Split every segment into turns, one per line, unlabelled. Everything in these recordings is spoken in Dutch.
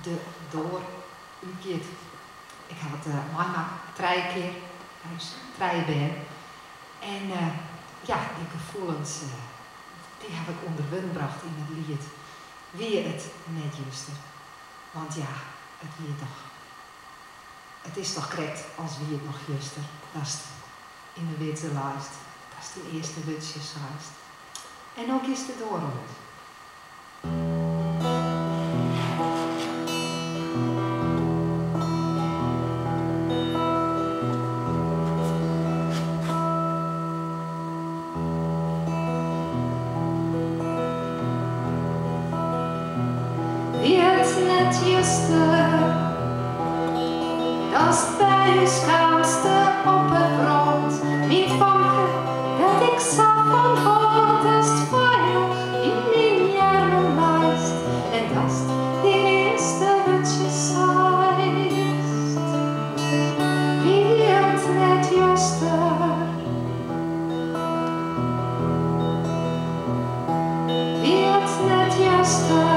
de door uurkeert. Ik had mama 3 keer, dus 3 ben. En ja, die gevoelens, die heb ik onderwinbracht in het lied. Wie het net juster. Want ja, het is toch correct als wie het nog juster. Dat is in de witte lijst. Dat is de eerste wutjeslijst. En ook is de doorhoort.
Wie het net juster, dat is het buiskaamste op het rond. Niet vanken, dat ik zag van God, dat is het fijn in mijn armen lijst. En dat is die eerste wutjeslijst. Wie het net juster, wie het net juster.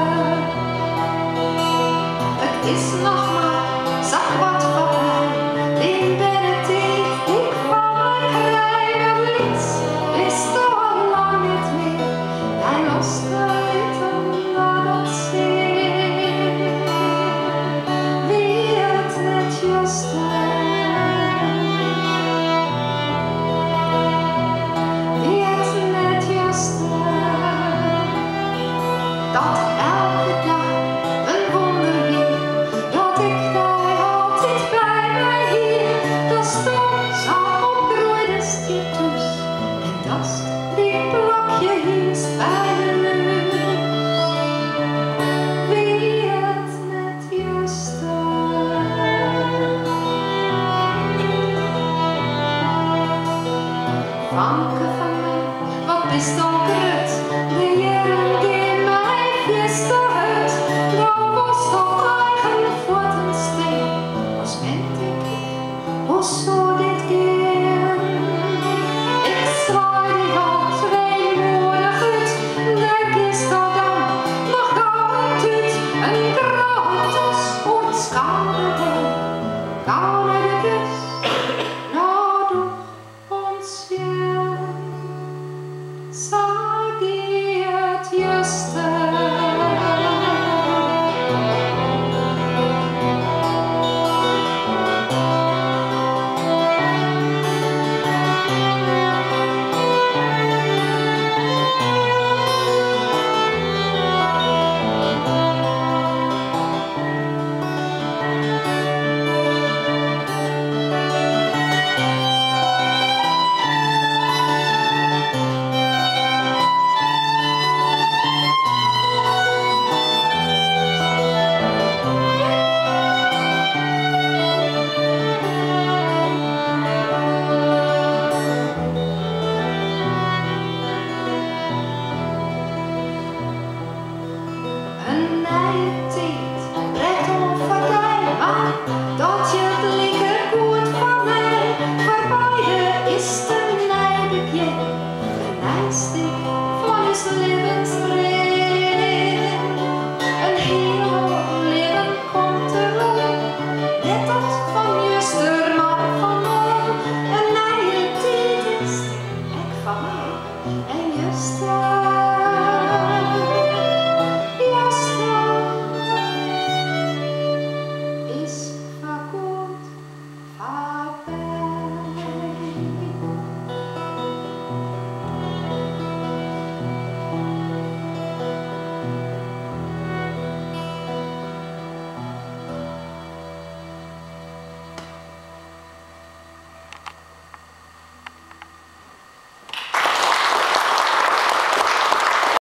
Is nog maar zag wat van mij, in benen ik van mijn krijgen lieds, wist al lang niet meer, hij loste lieten naar dat zeer. Wie het net juster, wie het net juster, dat elke dag een wonder weer. Ik daar altijd bij mij hier, dat stond zo opgroeide stiertus. En dat is die plakje hier bij de lucht. Wie het net juster. Vanke van mij, wat is dan grut? De jaren die mij visten uit, dat was toch eigen voeten steen. Was ment ik, was zo dit keer. Ik zwaai die hand weemoedig uit, denk is dat dan nog altijd een groot als ooit schade.